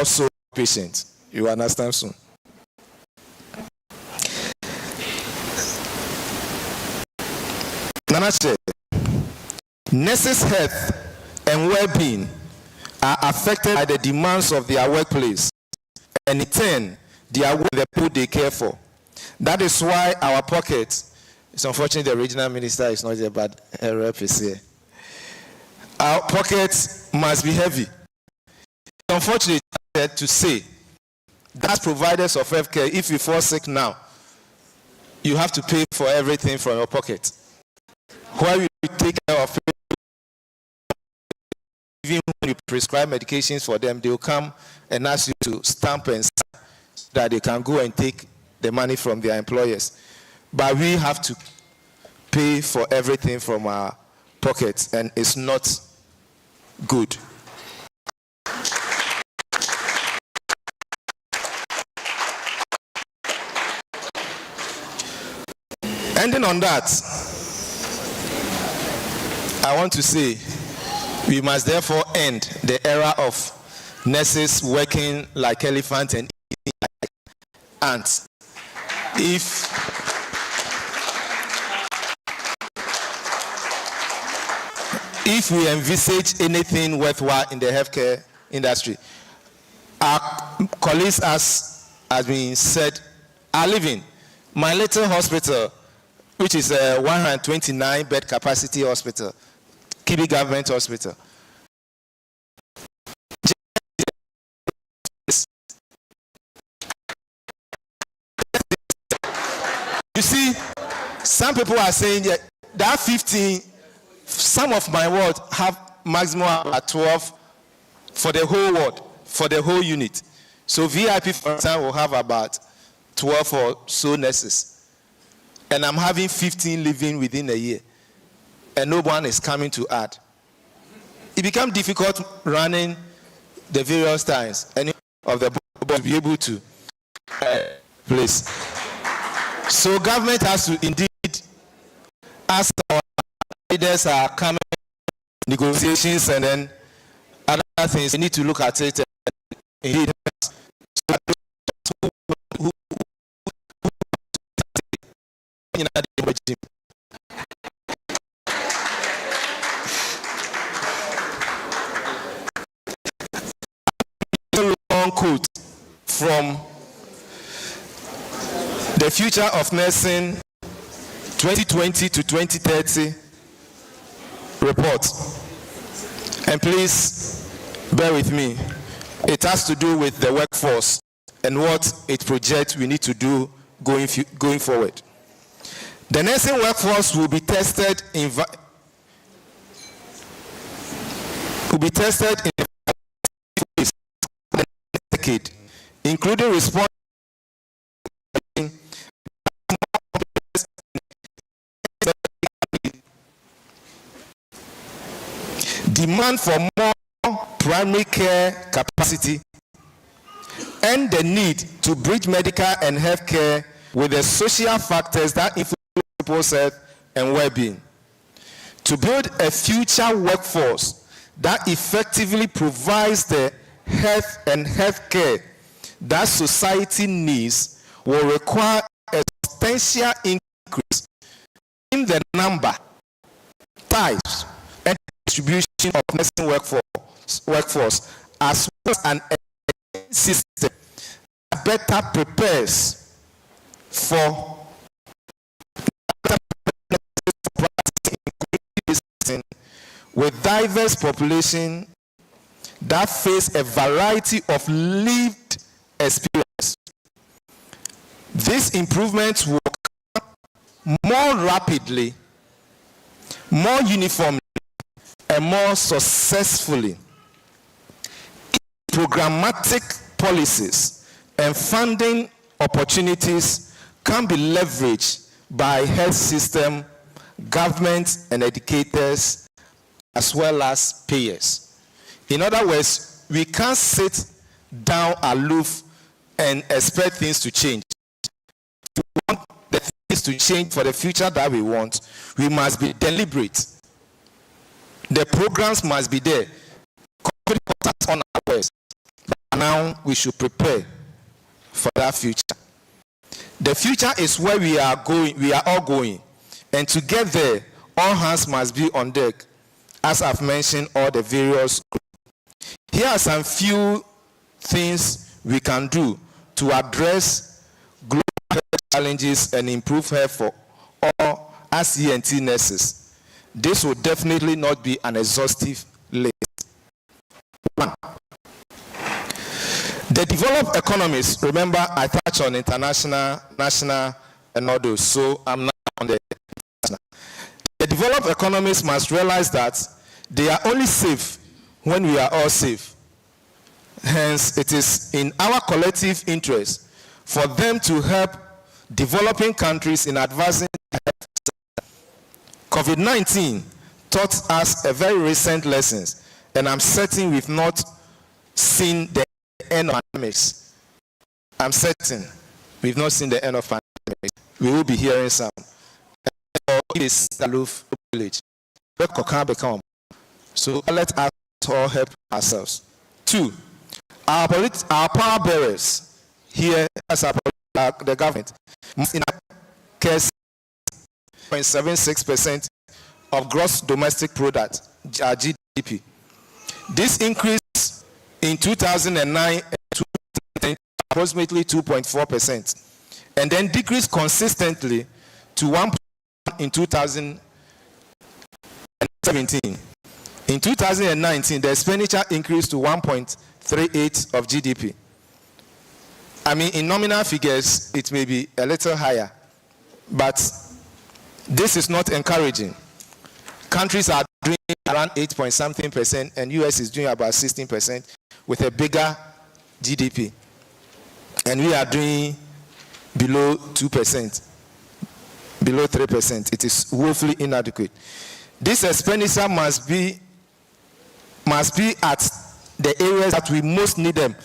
also patients. You understand soon. Nanache, nurses' health and well-being are affected by the demands of their workplace, and in turn, their work, the people they care for. That is why our pocket, it's unfortunate the regional minister is not here, but her rep is here. Our pockets must be heavy. It's unfortunate to say that providers of healthcare, if you fall sick now, you have to pay for everything from your pocket. Where you take care of people, even when you prescribe medications for them, they will come and ask you to stamp and sign so that they can go and take the money from their employers. But we have to pay for everything from our pockets, and it's not good. Ending on that, I want to say we must therefore end the era of nurses working like elephants and eating like ants. If we envisage anything worthwhile in the healthcare industry, our colleagues, as has been said, are living. My little hospital, which is a 129-bed capacity hospital, Kibi Government Hospital. You see, some people are saying that 15, some of my wards have maximum at 12 for the whole ward, for the whole unit. So VIP, for example, will have about 12 or so nurses. And I'm having 15 living within a year. And no one is coming to add. It becomes difficult running the various times. And of the board to be able to place. So government has to indeed ask our leaders are coming negotiations and then other things. They need to look at it and indeed long quote from the Future of Nursing 2020 to 2030 report. And please bear with me. It has to do with the workforce and what it projects we need to do going forward. The nursing workforce will be tested in a decade, including response demand for more primary care capacity and the need to bridge medical and health care with the social factors that influence people's health and well-being. To build a future workforce that effectively provides the health and health care that society needs will require a substantial increase in the number, types, and distribution of nursing workforce as well as an system that better prepares for with diverse population that face a variety of lived experience. These improvements will come more rapidly, more uniformly, and more successfully. Programmatic policies and funding opportunities can be leveraged by health system, government, and educators, as well as payers. In other words, we can't sit down aloof and expect things to change. If we want the things to change for the future that we want, we must be deliberate. The programs must be there. Company on our ways. now we should prepare for that future. The future is where we are going, we are all going. And to get there, all hands must be on deck, as I've mentioned all the various groups. Here are some few things we can do to address global health challenges and improve health for all as ENT nurses. This will definitely not be an exhaustive list. 1. The developed economies, remember I touched on international, national, and all those, so I'm not on the international. The developed economies must realize that they are only safe when we are all safe. Hence, it is in our collective interest for them to help developing countries in advancing health. COVID-19 taught us a very recent lesson, and I'm certain we've not seen the end of pandemics. I'm certain we've not seen the end of pandemics. We will be hearing some. It is aloof village. So let us all help ourselves. 2, our power bearers here as the government must care 0.76% of gross domestic product, GDP. This increase in 2009 and approximately 2.4%, and then decreased consistently to 1% in 2017. In 2019, the expenditure increased to 1.38 of GDP. I mean, in nominal figures, it may be a little higher, but this is not encouraging. Countries are doing around 8-point-something%, and US is doing about 16% with a bigger GDP. And we are doing below 2%, below 3%. It is woefully inadequate. This expenditure must be at the areas that we most need them,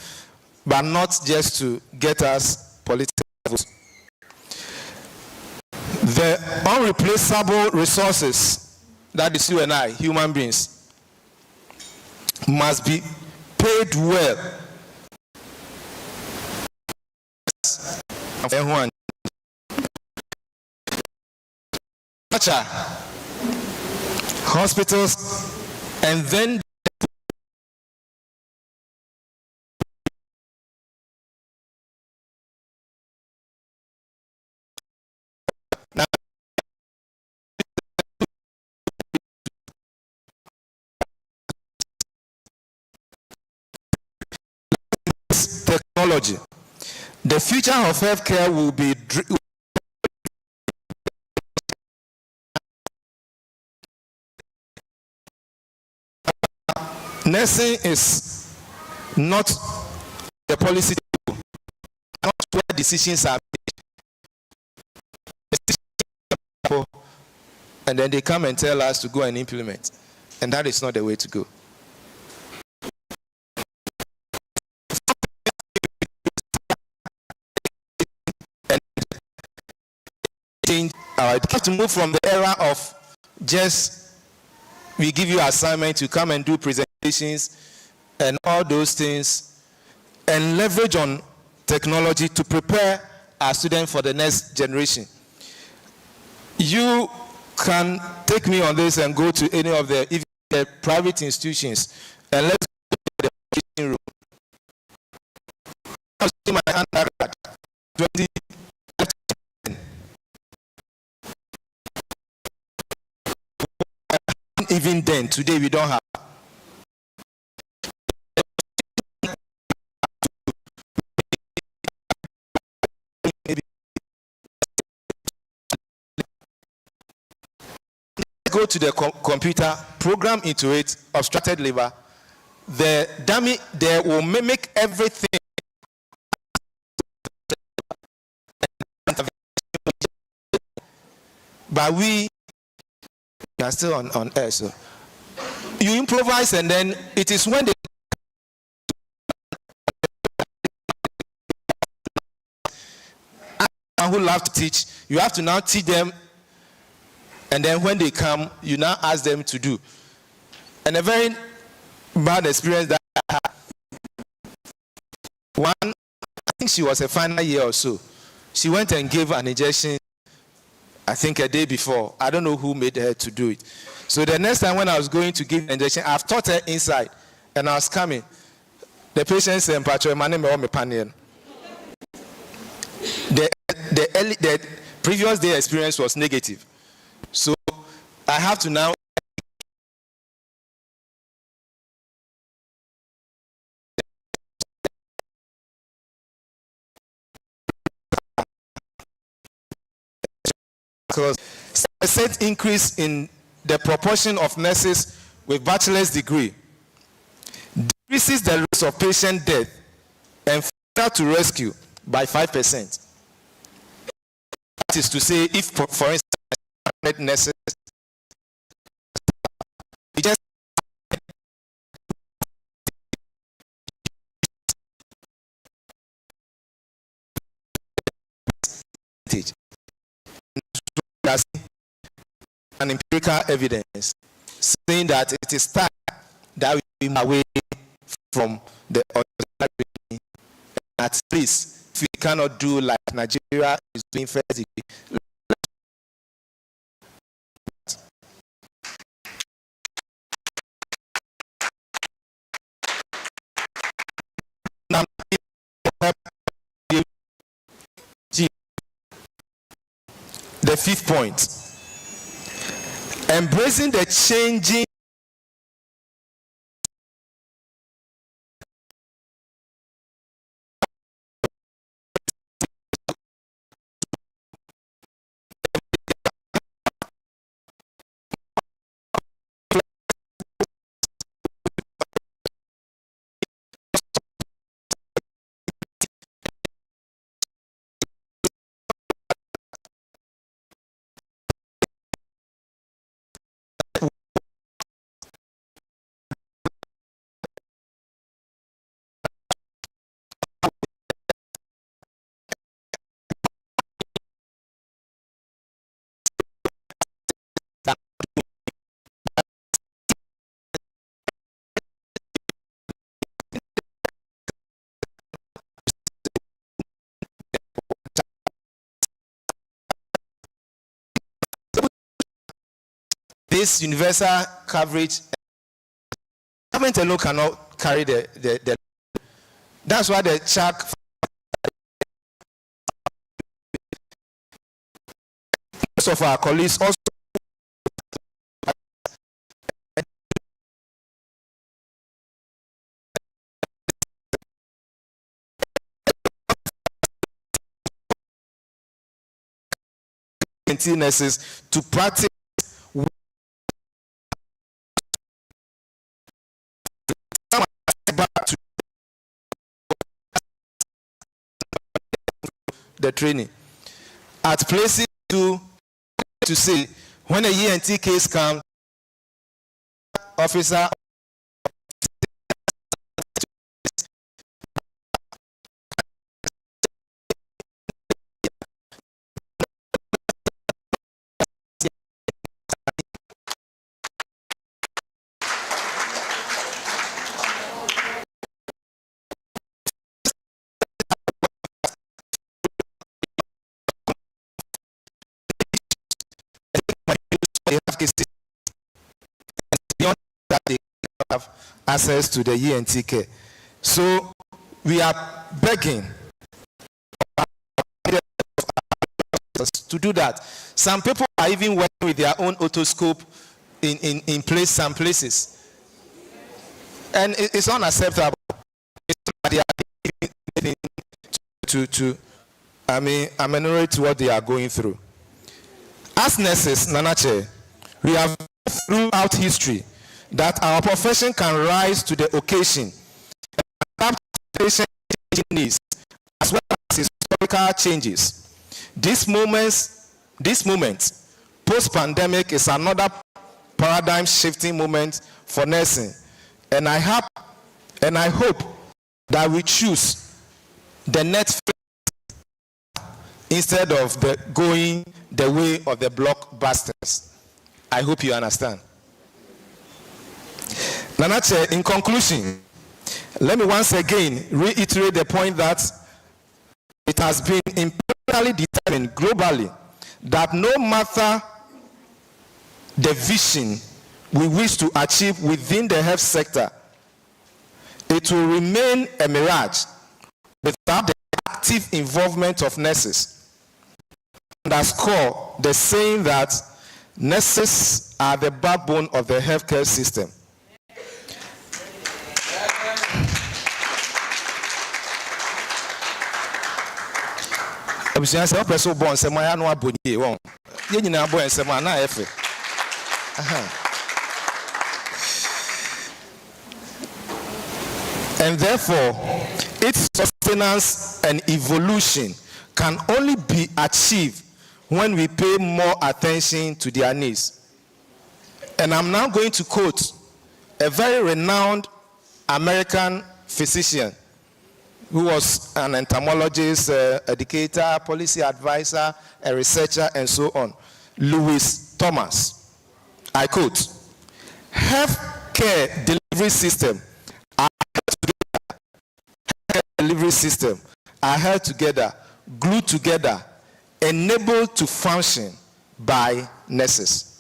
but not just to get us political votes. The unreplaceable resources, that is you and I, human beings, must be paid well. Hospitals, and then technology. The future of healthcare will be nursing is not the policy, not where decisions are made. And then they come and tell us to go and implement. And that is not the way to go. We have to move from the era of just we give you assignment to come and do presentations and all those things, and leverage on technology to prepare our students for the next generation. You can take me on this and go to any of the private institutions, and let's go to the teaching room. I was doing my undergrad 20. Even then, today we don't have. Go to the computer, program into it, obstructed liver. The dummy there will mimic everything. But we are still on air, so you improvise, and then it is when they who love to teach, you have to now teach them, and then when they come, you now ask them to do. And a very bad experience that I had, One, I think she was a final year or so. She went and gave an injection, I think a day before. I don't know who made her to do it. So the next time when I was going to give the injection, I've taught her inside, and I was coming. The patient said, the previous day experience was negative. So I have to now because a set increase in the proportion of nurses with bachelor's degree decreases the risk of patient death and failure to rescue by 5%. That is to say, if, for instance, 100 nurses, just an empirical evidence saying that it is time that we move away from the ordinary, at least if we cannot do like Nigeria is doing first degree. The fifth point, embracing the changing this universal coverage. Government alone cannot carry the that's why the check most of our colleagues also nurses to practice the training at places to say when a ENT case comes, officer cases beyond that they have access to the ENT care. So we are begging to do that. Some people are even working with their own otoscope in place, some places, and it's unacceptable. They are to ameliorate to what they are going through. As nurses, Nanache, we have throughout history that our profession can rise to the occasion and adapt to patient needs as well as historical changes. This moment, post-pandemic, is another paradigm-shifting moment for nursing, and I hope that we choose the next instead of going the way of the blockbusters. I hope you understand. Nanache, in conclusion, Let me once again reiterate the point that it has been empirically determined globally that no matter the vision we wish to achieve within the health sector, it will remain a mirage without the active involvement of nurses. Underscore the saying that nurses are the backbone of the healthcare system. And therefore, its sustenance and evolution can only be achieved when we pay more attention to their needs. And I'm now going to quote a very renowned American physician who was an entomologist, educator, policy advisor, a researcher, and so on, Lewis Thomas. I quote, "Healthcare delivery system are held together, glued together, enabled to function by nurses."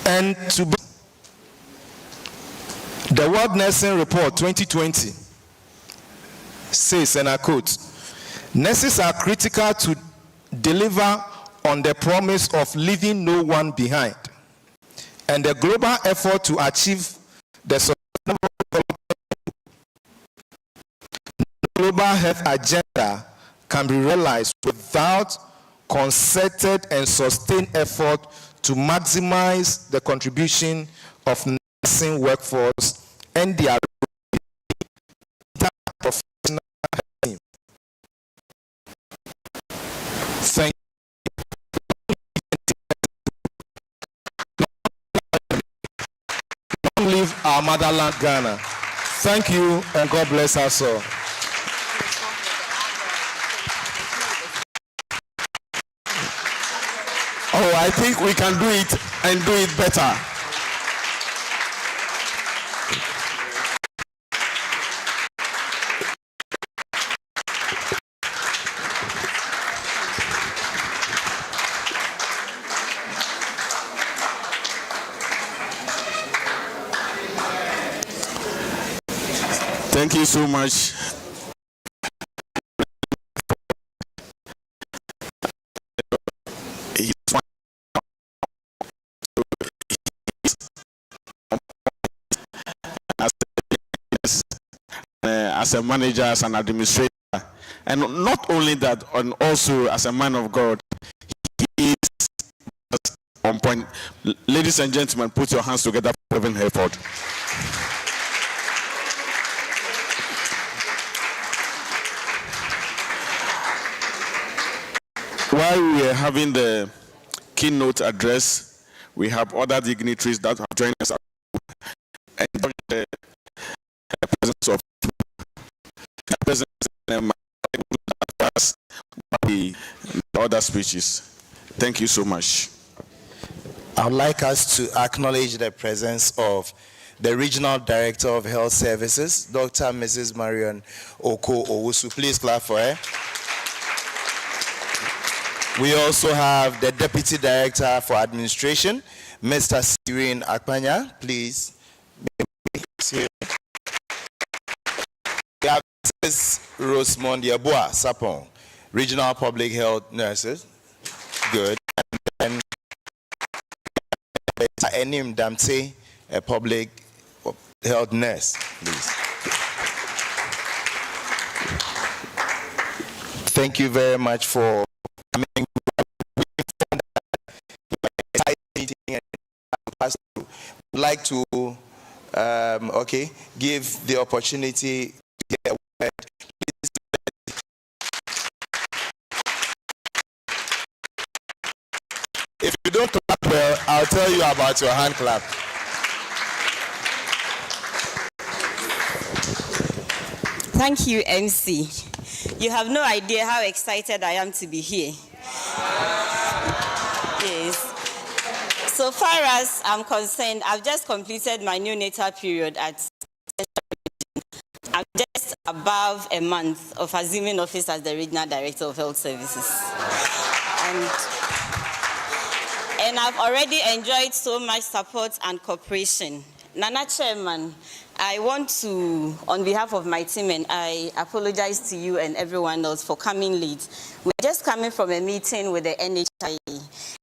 And to be the World Nursing Report 2020 says, and I quote, "Nurses are critical to deliver on the promise of leaving no one behind. And the global effort to achieve the sustainable global health agenda can be realized without concerted and sustained effort to maximize the contribution of nursing workforce and their professional team." Thank you. Long live our motherland, Ghana. Thank you, and God bless us all. Oh, I think we can do it and do it better. Thank you so much. As a manager, as an administrator, and not only that, and also as a man of God, he is on point. Ladies and gentlemen, put your hands together for Reverend Hayford. While we are having the keynote address, we have other dignitaries that have joined us and the presence of the other speeches. Thank you so much. I would like us to acknowledge the presence of the Regional Director of Health Services, Dr. Mrs. Marion Oko Owusu. Please clap for her. We also have the Deputy Director for Administration, Mr. Cyril Akpanya. Please. We have Mrs. Rosemond Yabua Sapon, Regional Public Health Nurses. Good. And Enim Damte, a Public Health Nurse, please. Thank you very much for coming. I'd like to give the opportunity to get a word. If you don't clap well, I'll tell you about your hand clap. Thank you, MC. You have no idea how excited I am to be here. Yes. So far as I'm concerned, I've just completed my neonatal period at I'm just above a month of assuming office as the Regional Director of Health Services. And I've already enjoyed so much support and cooperation. Nana Chairman, I want to, on behalf of my team, and I apologize to you and everyone else for coming late. We're just coming from a meeting with the NHIA.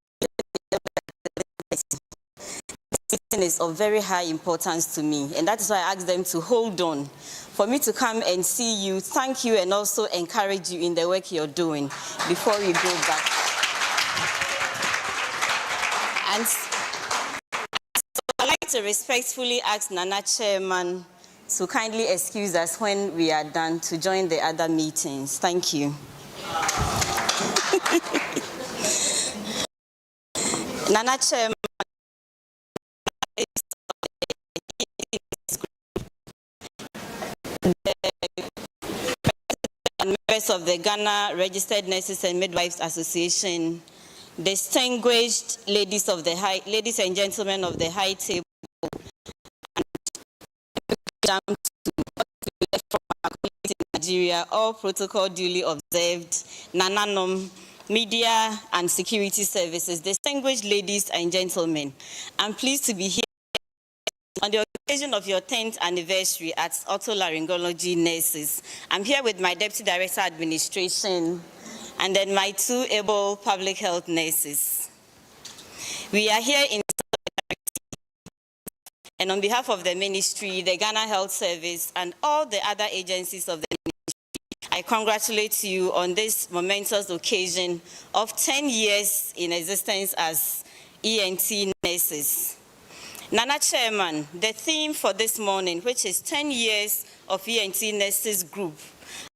This meeting is of very high importance to me, and that is why I asked them to hold on for me to come and see you, thank you, and also encourage you in the work you're doing before we go back. And so I'd like to respectfully ask Nana Chairman to kindly excuse us when we are done to join the other meetings. Thank you. Nana Chairman, members of the Ghana Registered Nurses and Midwives Association, distinguished ladies and gentlemen of the high table, and from our community in Nigeria, all protocol duly observed, Nananom, media and security services, distinguished ladies and gentlemen, I'm pleased to be here on the occasion of your 10th anniversary at Otolaryngology Nurses. I'm here with my Deputy Director Administration and then my 2 able public health nurses. We are here in and on behalf of the ministry, the Ghana Health Service, and all the other agencies of the ministry, I congratulate you on this momentous occasion of 10 years in existence as ENT nurses. Nana Chairman, the theme for this morning, which is 10 years of ENT nurses group,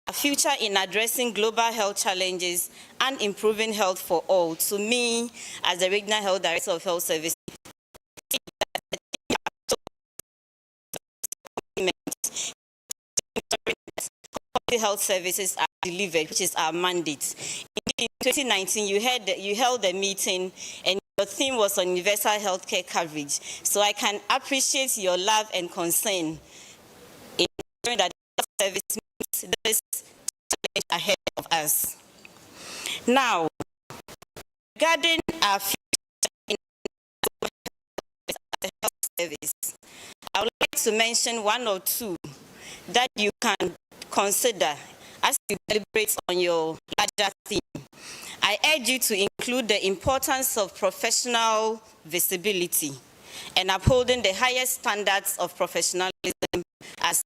a future in addressing global health challenges and improving health for all. To me, as the Regional Health Director of Health Services, health services are delivered, which is our mandate. In 2019, you held a meeting and your theme was on universal healthcare coverage. So I can appreciate your love and concern in ensuring that health service meets this challenge ahead of us. Now, regarding our future in the health service, I would like to mention 1 or 2 that you can consider as you deliberate on your larger theme. I urge you to include the importance of professional visibility and upholding the highest standards of professionalism as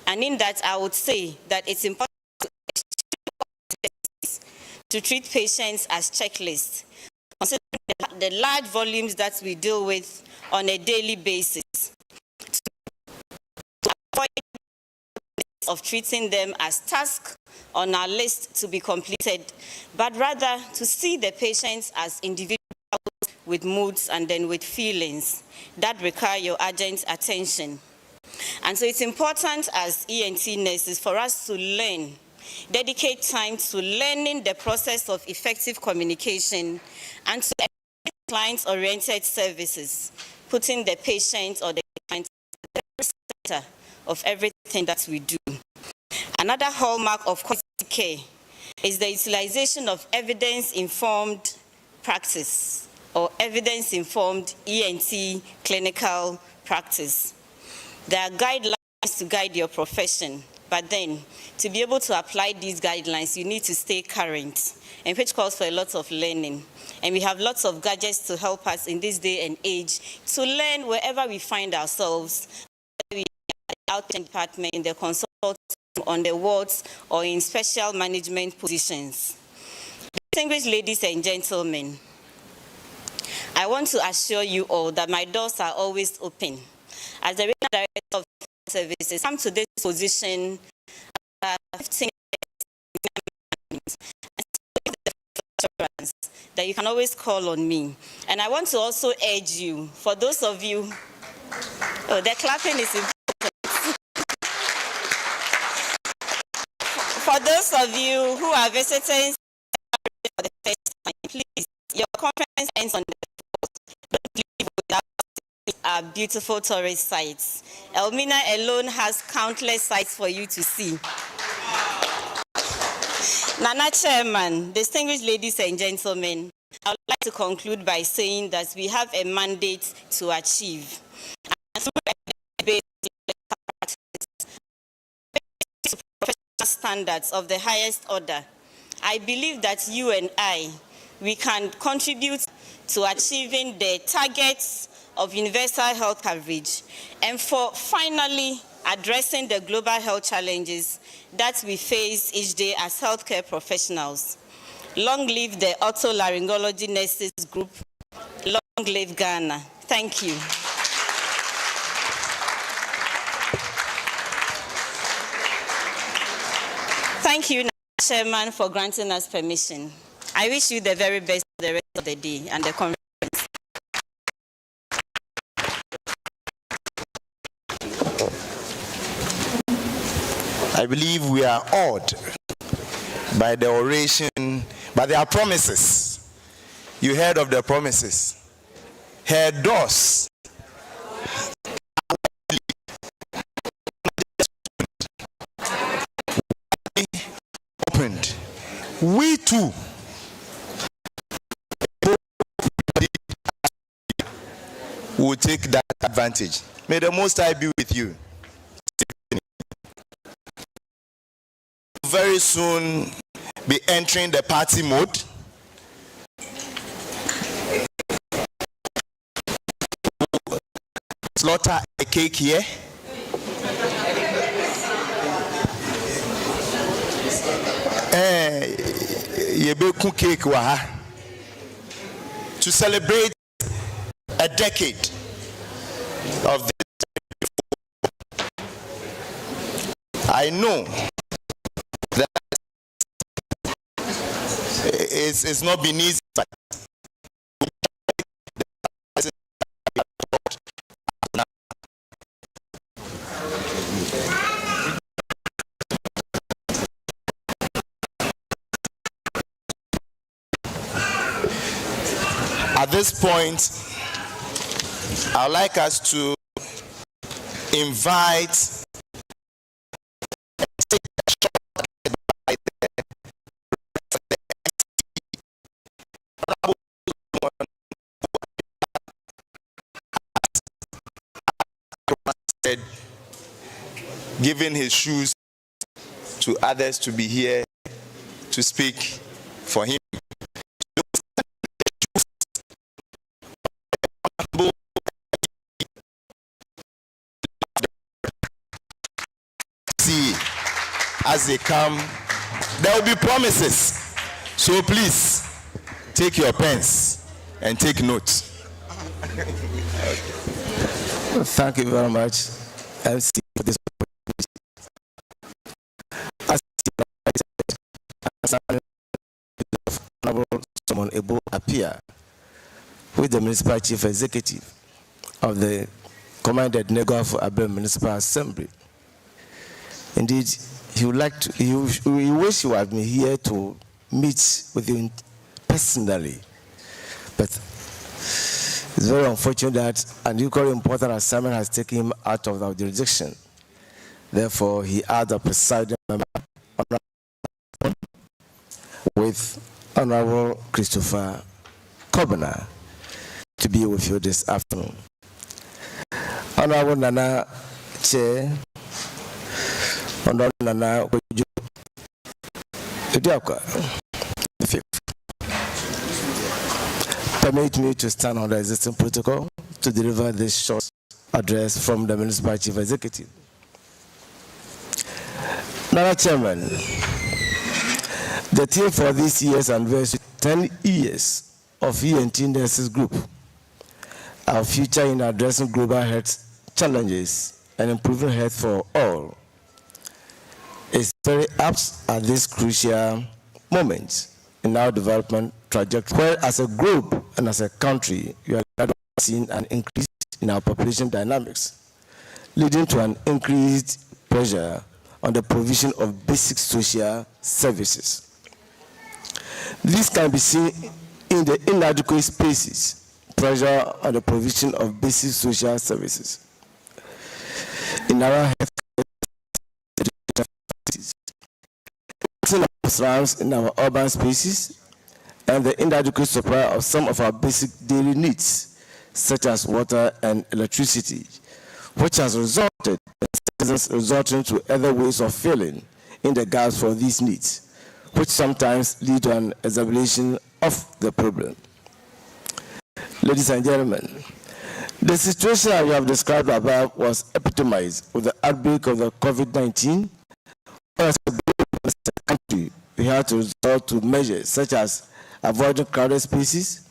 and in that I would say that it's important to treat patients as checklists, considering the large volumes that we deal with on a daily basis, to avoid of treating them as tasks on our list to be completed, but rather to see the patients as individuals with moods and then with feelings that require your urgent attention. And so it's important as ENT nurses for us to learn, dedicate time to learning the process of effective communication and to client-oriented services, putting the patient or the client at the center of everything that we do. Another hallmark of quality care is the utilization of evidence-informed practice or evidence-informed ENT clinical practice. There are guidelines to guide your profession, but then to be able to apply these guidelines, you need to stay current, and which calls for a lot of learning. And we have lots of gadgets to help us in this day and age to learn wherever we find ourselves, whether we are in the outpatient department, in the consultant, on the wards, or in special management positions. Distinguished ladies and gentlemen, I want to assure you all that my doors are always open. As the Regional Director of Services, come to this position 15 years that you can always call on me. And I want to also urge you, for those of you, the clapping is important. For those of you who are visiting for the first time, please, Your conference ends on the 4th. Don't leave without our beautiful tourist sites. Elmina alone has countless sites for you to see. Nana Chairman, distinguished ladies and gentlemen, I would like to conclude by saying that we have a mandate to achieve. And through a debate to professional standards of the highest order, I believe that you and I, we can contribute to achieving the targets of universal health coverage and for finally addressing the global health challenges that we face each day as healthcare professionals. Long live the otolaryngology nurses group. Long live Ghana. Thank you. Thank you, Chairman, for granting us permission. I wish you the very best for the rest of the day and the conference. I believe we are awed by the oration, by their promises. You heard of the promises. Her doors opened. We too will take that advantage. May the Most High be with you. Very soon be entering the party mode. Slaughter a cake here. Yebeku cake waha. To celebrate a decade of this. I know that it's not been easy. At this point, I'd like us to invite giving his shoes to others to be here to speak for him. See, as they come, there will be promises. So please take your pens and take notes. Thank you very much. MC for this someone able appear with the municipal chief executive of the commanded Nego for Abel Municipal Assembly. Indeed, he would like to, he wish you had been here to meet with you personally, but it's very unfortunate that an equally important assignment has taken him out of our jurisdiction. Therefore, he asked the presiding member with Honorable Christopher Kobana to be with you this afternoon. Honorable Nana Chair, Honorable Nana permit me to stand on the existing protocol to deliver this short address from the Municipal Chief Executive. Nana Chairman, the theme for this year's anniversary, 10 years of ENT Nurses Group, our future in addressing global health challenges and improving health for all, is very apt at this crucial moment in our development trajectory, where as a group and as a country, we are seeing an increase in our population dynamics, leading to an increased pressure on the provision of basic social services. This can be seen in the inadequate spaces, pressure on the provision of basic social services. In our health slums in our urban spaces, and the inadequate supply of some of our basic daily needs, such as water and electricity, which has resulted in citizens resorting to other ways of filling in the gaps for these needs, which sometimes lead to an exacerbation of the problem. Ladies and gentlemen, the situation I have described above was epitomized with the outbreak of the COVID-19. As a country, we had to resort to measures such as avoiding crowded spaces,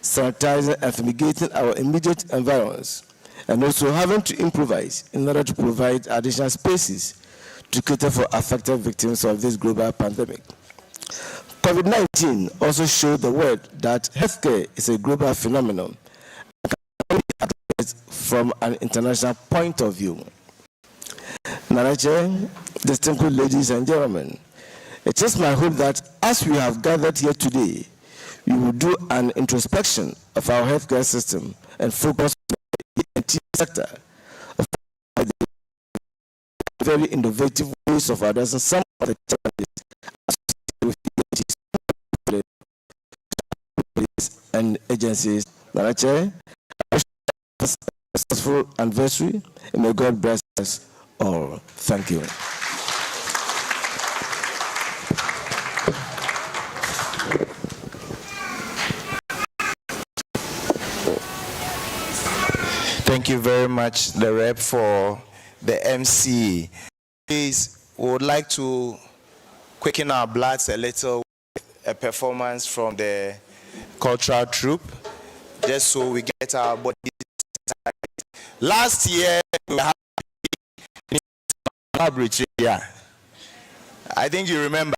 sanitizing and fumigating our immediate environs, and also having to improvise in order to provide additional spaces to cater for affected victims of this global pandemic. COVID-19 also showed the world that healthcare is a global phenomenon and can only be addressed from an international point of view. Nanache, distinguished ladies and gentlemen, it is my hope that as we have gathered here today, we will do an introspection of our healthcare system and focus on the ENT sector of the very innovative ways of addressing some of the challenges associated with ENT and agencies. Nanache, I wish you a successful anniversary and may God bless us all. Thank you. Thank you very much, the rep, for the MC. Please, we would like to quicken our bloods a little with a performance from the cultural troupe, just so we get our bodies tight. Last year, we had a yeah. I think you remember.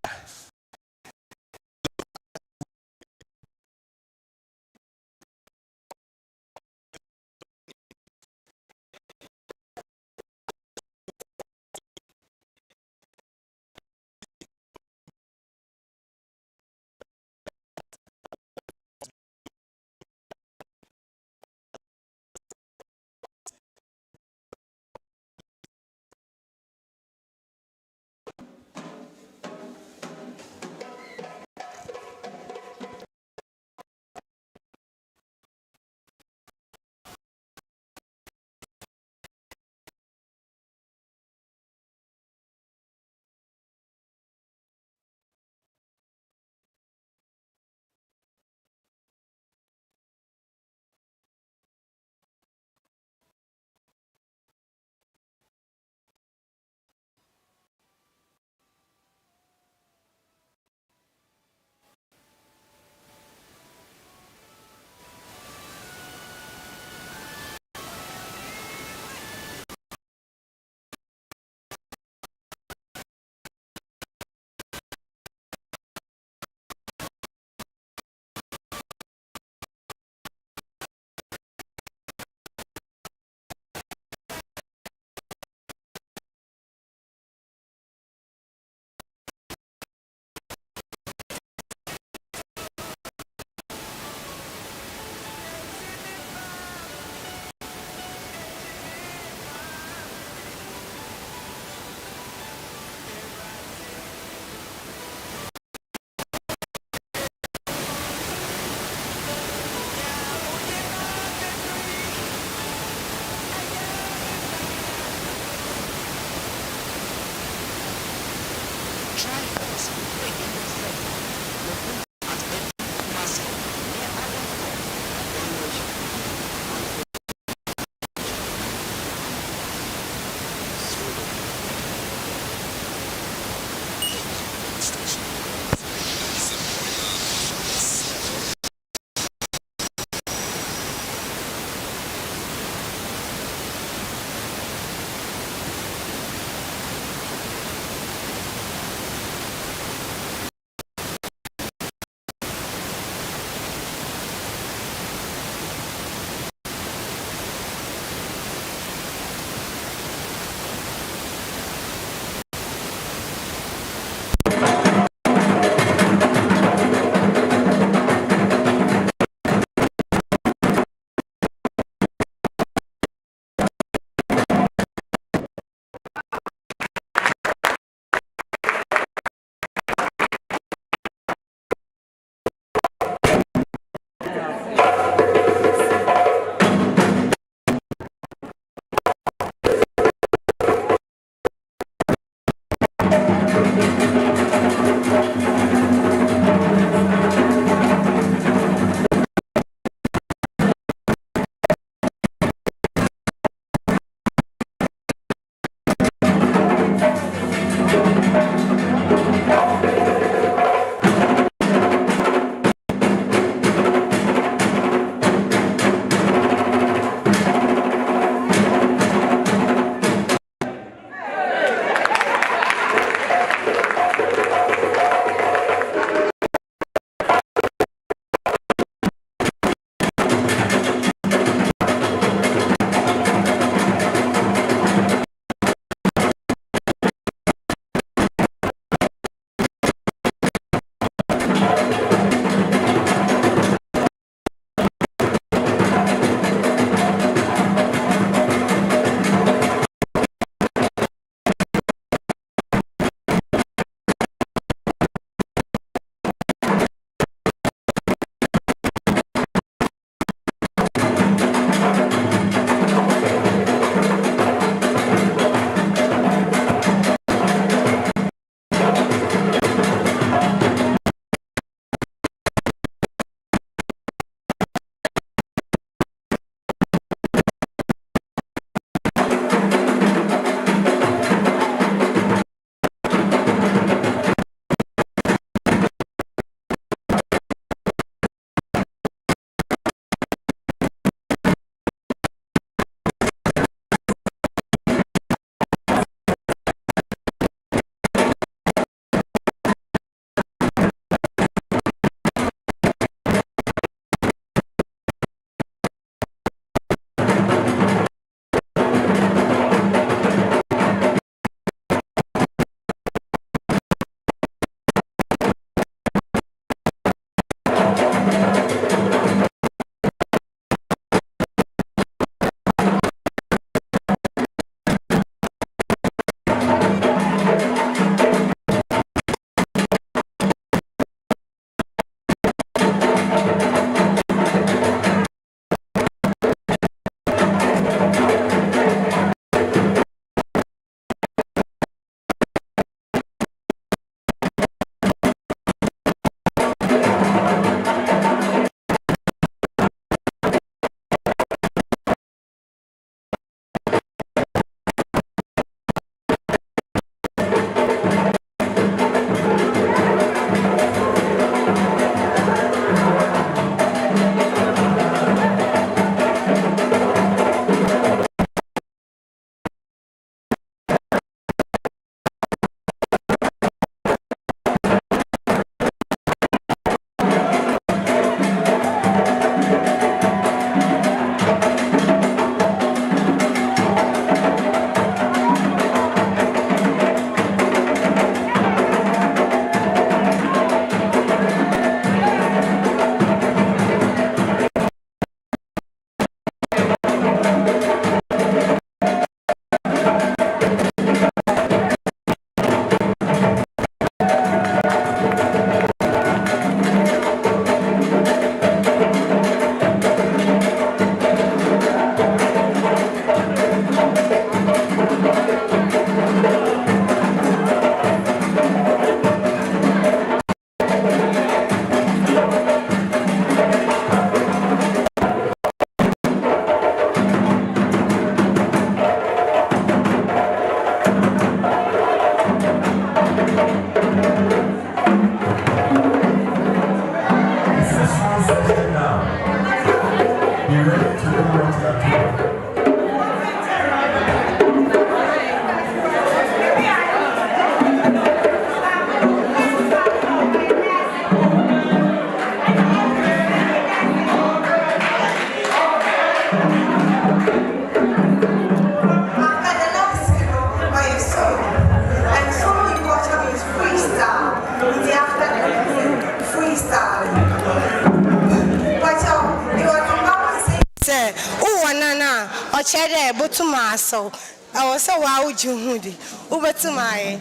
Chere botuma so I was so wow jumudi ubetumae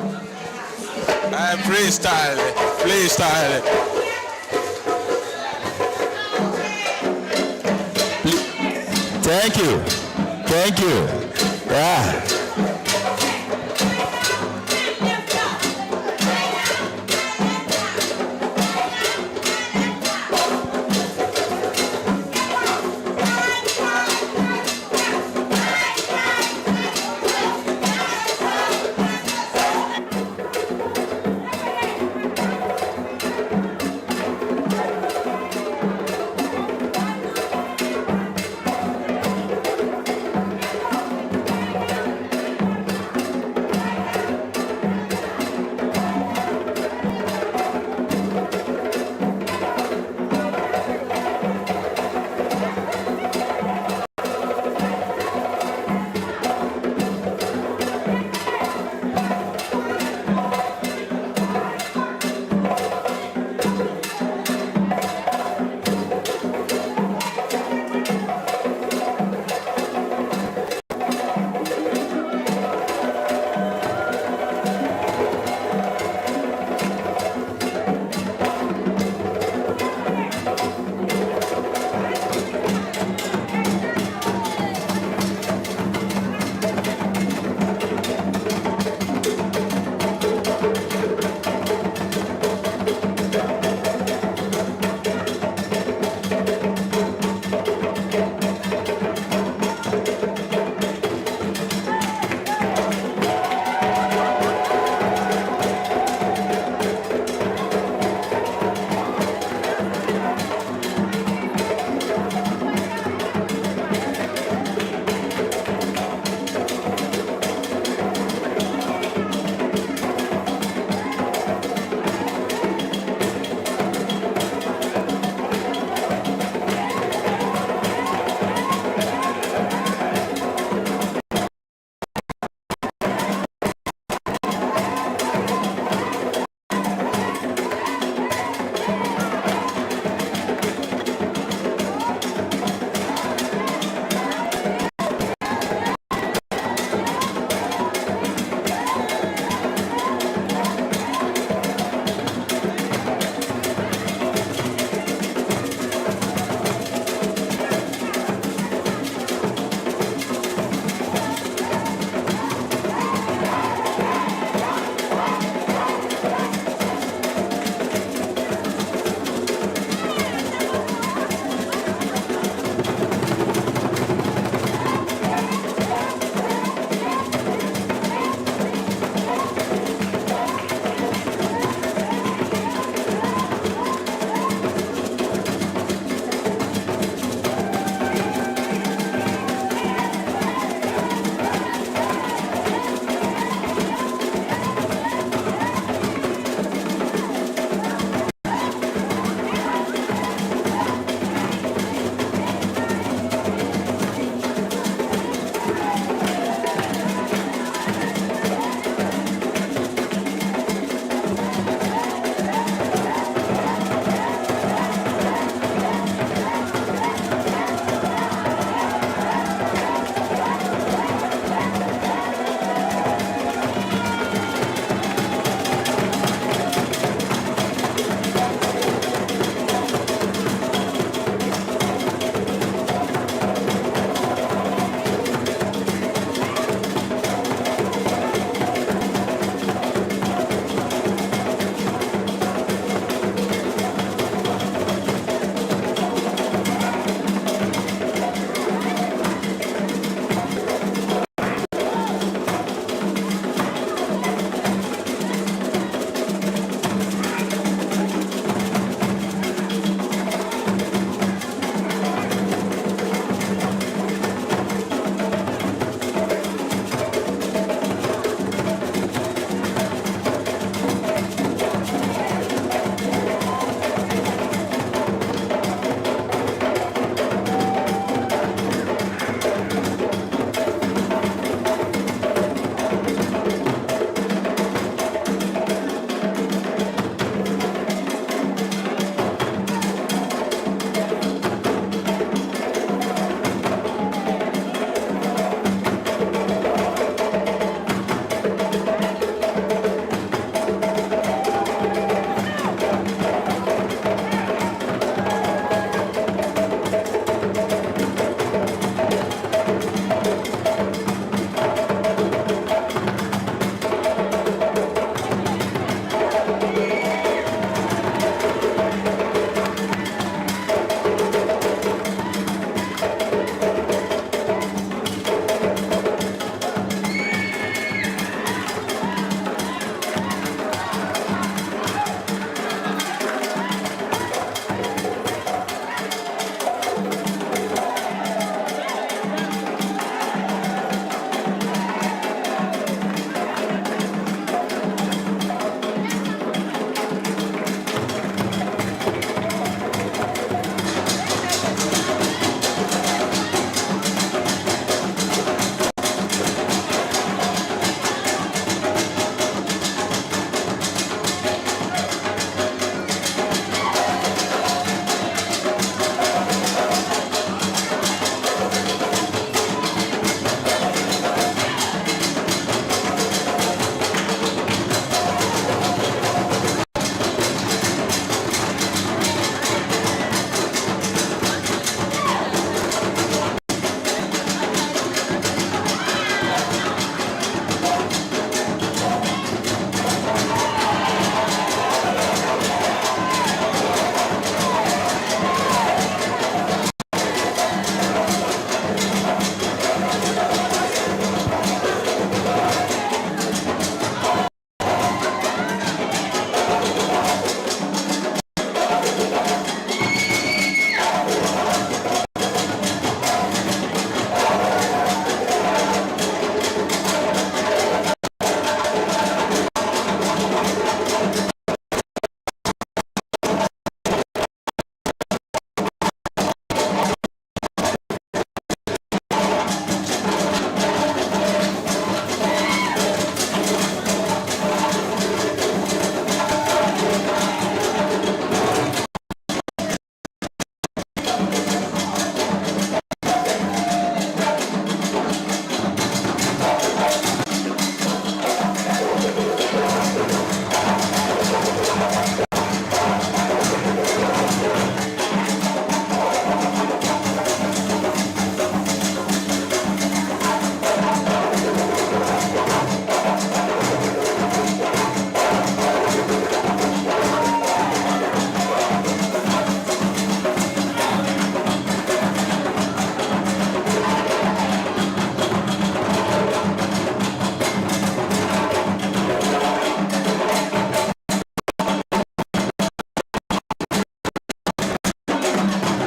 Freestyle. Thank you. Yeah.